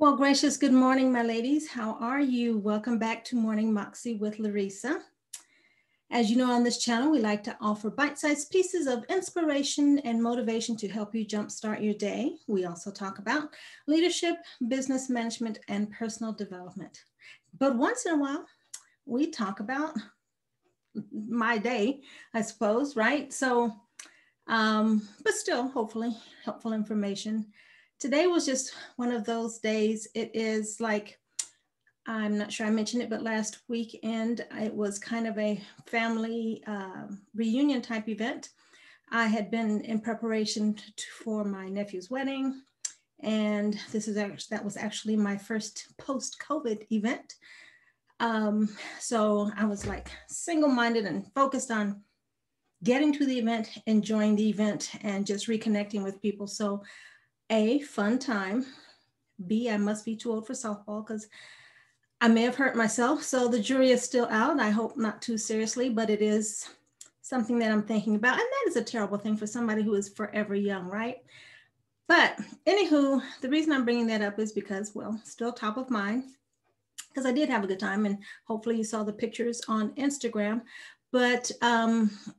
Well, gracious good morning, my ladies. How are you? Welcome back to Morning Moxie with Larisa. As you know, on this channel, we like to offer bite-sized pieces of inspiration and motivation to help you jumpstart your day. We also talk about leadership, business management, and personal development. But once in a while, we talk about my day, I suppose, right? But still, hopefully, helpful information. Today was just one of those days. It is like, I'm not sure I mentioned it, but last weekend, it was kind of a family reunion type event. I had been in preparation for my nephew's wedding. And that was actually my first post-COVID event. So I was like single-minded and focused on getting to the event, enjoying the event, and just reconnecting with people. So A, fun time. B, I must be too old for softball because I may have hurt myself. So the jury is still out. I hope not too seriously, but it is something that I'm thinking about. And that is a terrible thing for somebody who is forever young, right? But anywho, the reason I'm bringing that up is because, well, still top of mind, because I did have a good time, and hopefully you saw the pictures on Instagram. But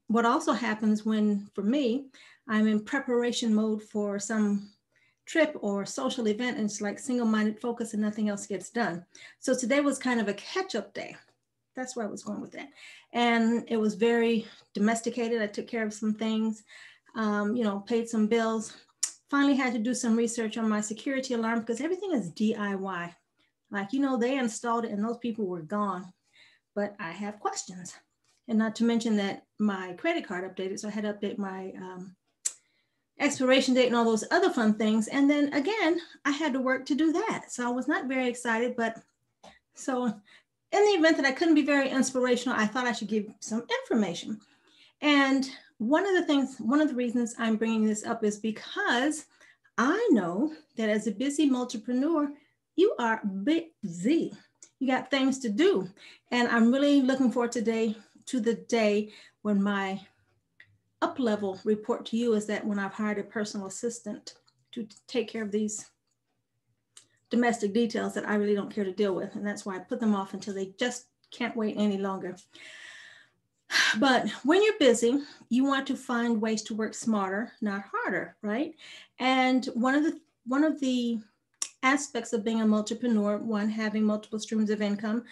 what also happens when, for me, I'm in preparation mode for some trip or social event, and it's like single-minded focus and nothing else gets done. So today was kind of a catch-up day. That's where I was going with that. And it was very domesticated. I took care of some things, paid some bills. Finally had to do some research on my security alarm because everything is DIY. Like, they installed it and those people were gone, but I have questions. And not to mention that my credit card updated, so I had to update my expiration date and all those other fun things. And then again, I had to work to do that. So I was not very excited, but so in the event that I couldn't be very inspirational, I thought I should give some information. And one of the reasons I'm bringing this up is because I know that as a busy multipreneur, you are busy. You got things to do. And I'm really looking forward to the day when my up-level report to you is that when I've hired a personal assistant to take care of these domestic details that I really don't care to deal with. And that's why I put them off until they just can't wait any longer. But when you're busy, you want to find ways to work smarter, not harder, right? And one of the aspects of being a multipreneur, one, having multiple streams of income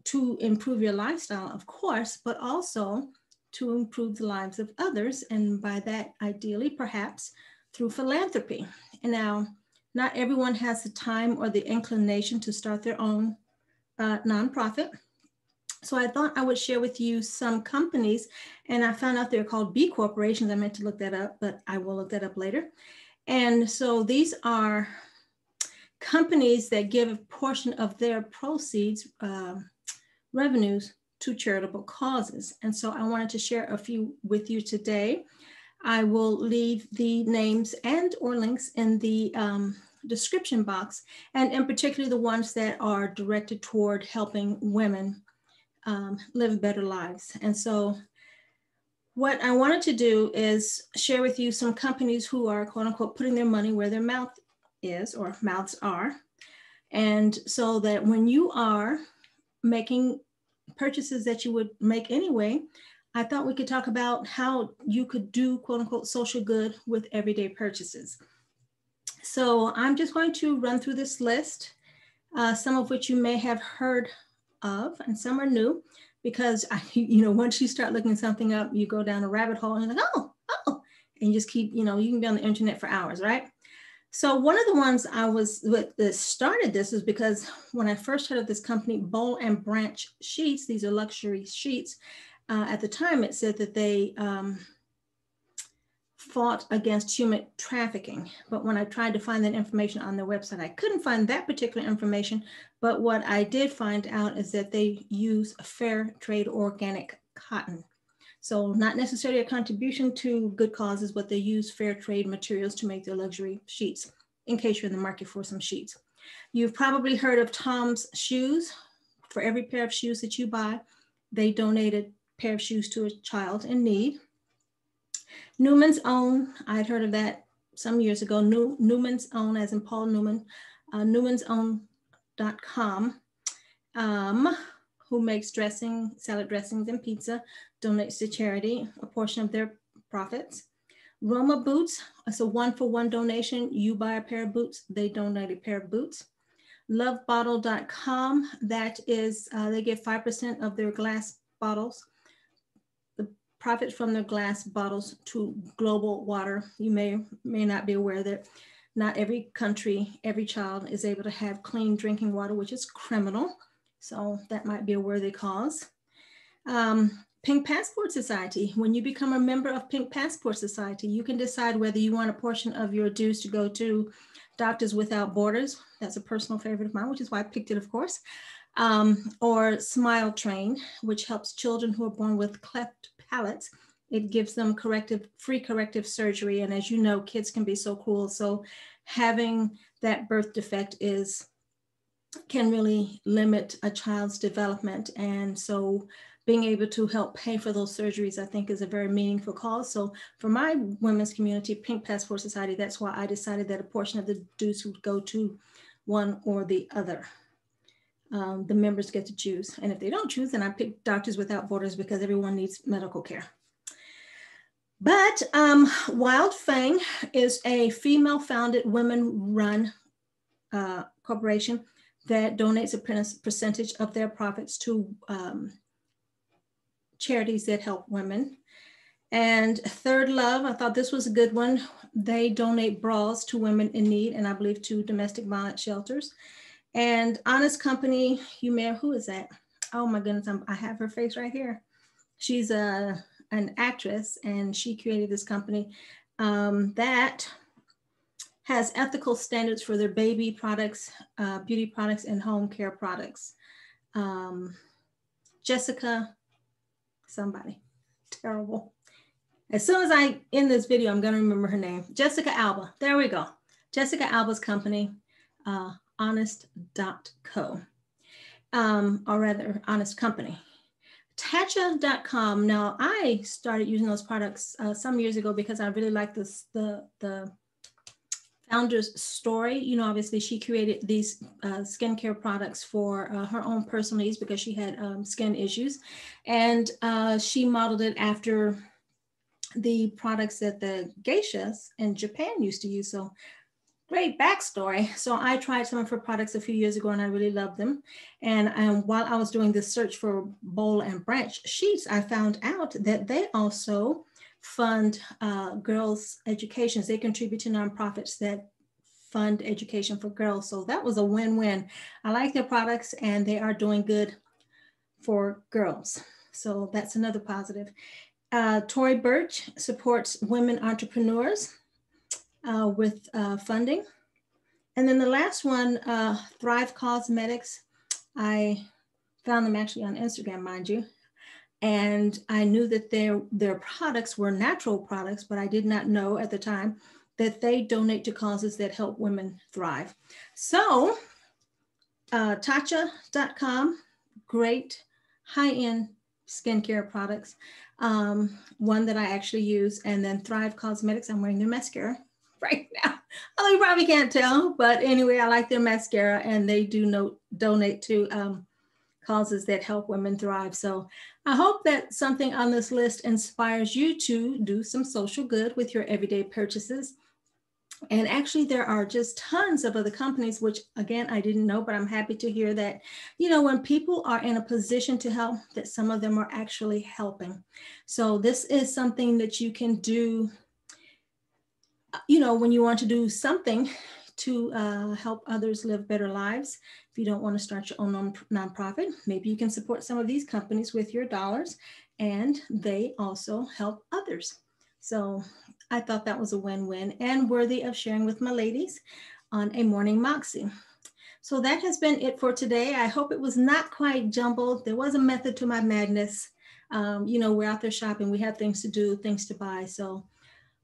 to improve your lifestyle, of course, but also to improve the lives of others. And by that, ideally, perhaps through philanthropy. And now, not everyone has the time or the inclination to start their own nonprofit. So I thought I would share with you some companies, and I found out they're called B corporations. I meant to look that up, but I will look that up later. And so these are companies that give a portion of their proceeds, revenues, to charitable causes. And so I wanted to share a few with you today. I will leave the names and or links in the description box, and in particular the ones that are directed toward helping women live better lives. And so what I wanted to do is share with you some companies who are, quote unquote, putting their money where their mouth is or mouths are. And so that when you are making purchases that you would make anyway, I thought we could talk about how you could do, quote unquote, social good with everyday purchases. So I'm just going to run through this list, some of which you may have heard of, and some are new, because once you start looking something up, you go down a rabbit hole and you're like, oh, and you just keep, you can be on the internet for hours, right? So one of the ones that started this was because when I first heard of this company, Boll and Branch Sheets, these are luxury sheets. At the time, it said that they fought against human trafficking. But when I tried to find that information on their website, I couldn't find that particular information. But what I did find out is that they use fair trade organic cotton. So not necessarily a contribution to good causes, but they use fair trade materials to make their luxury sheets, in case you're in the market for some sheets. You've probably heard of Tom's Shoes. For every pair of shoes that you buy, they donate a pair of shoes to a child in need. Newman's Own, I'd heard of that some years ago. Newman's Own, as in Paul Newman, newmansown.com, who makes salad dressings and pizza, donates to charity a portion of their profits. Roma Boots, it's a 1-for-1 donation. You buy a pair of boots, they donate a pair of boots. Lovebottle.com, that is, they give 5% of their glass bottles, the profits from their glass bottles, to Global Water. You may not be aware that not every country, every child is able to have clean drinking water, which is criminal. So that might be a worthy cause. Pink Passport Society. When you become a member of Pink Passport Society, you can decide whether you want a portion of your dues to go to Doctors Without Borders. That's a personal favorite of mine, which is why I picked it, of course. Or Smile Train, which helps children who are born with cleft palates. It gives them free corrective surgery. And as you know, kids can be so cruel. So having that birth defect can really limit a child's development. And so being able to help pay for those surgeries, I think, is a very meaningful cause. So for my women's community, Pink Passport Society, that's why I decided that a portion of the dues would go to one or the other. The members get to choose. And if they don't choose, then I pick Doctors Without Borders, because everyone needs medical care. But Wild Fang is a female-founded, women-run corporation that donates a percentage of their profits to charities that help women. And Third Love, I thought this was a good one. They donate bras to women in need, and I believe to domestic violence shelters. And Honest Company, who is that? Oh my goodness, I have her face right here. She's an actress, and she created this company that has ethical standards for their baby products, beauty products, and home care products. Jessica, somebody, terrible. As soon as I end this video, I'm gonna remember her name. Jessica Alba, there we go. Jessica Alba's company, honest.co, or rather, Honest Company. Tatcha.com. Now, I started using those products some years ago because I really like the founder's story. You know, obviously she created these skincare products for her own personal needs because she had skin issues. And she modeled it after the products that the geishas in Japan used to use. So great backstory. So I tried some of her products a few years ago and I really loved them. And while I was doing this search for bowl and branch sheets, I found out that they also fund girls' educations. They contribute to nonprofits that fund education for girls. So that was a win-win. I like their products and they are doing good for girls. So that's another positive. Tory Burch supports women entrepreneurs with funding. And then the last one, Thrive Cosmetics. I found them actually on Instagram, mind you. And I knew that their products were natural products, but I did not know at the time that they donate to causes that help women thrive. So Tatcha.com, great high-end skincare products. One that I actually use, and then Thrive Cosmetics, I'm wearing their mascara right now. Oh, you probably can't tell, but anyway, I like their mascara and they do donate to causes that help women thrive. So I hope that something on this list inspires you to do some social good with your everyday purchases. And actually there are just tons of other companies, which again, I didn't know, but I'm happy to hear that, you know, when people are in a position to help, that some of them are actually helping. So this is something that you can do, you know, when you want to do something to help others live better lives. If you don't want to start your own nonprofit, maybe you can support some of these companies with your dollars, and they also help others. So I thought that was a win-win and worthy of sharing with my ladies on a Morning Moxie. So that has been it for today. I hope it was not quite jumbled. There was a method to my madness. You know, we're out there shopping. We have things to do, things to buy. So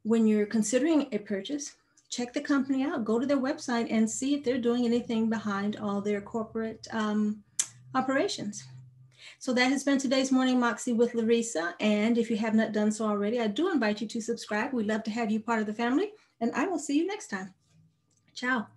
when you're considering a purchase, check the company out, go to their website and see if they're doing anything behind all their corporate operations. So that has been today's Morning Moxie with Larisa. And if you have not done so already, I do invite you to subscribe. We'd love to have you part of the family, and I will see you next time. Ciao.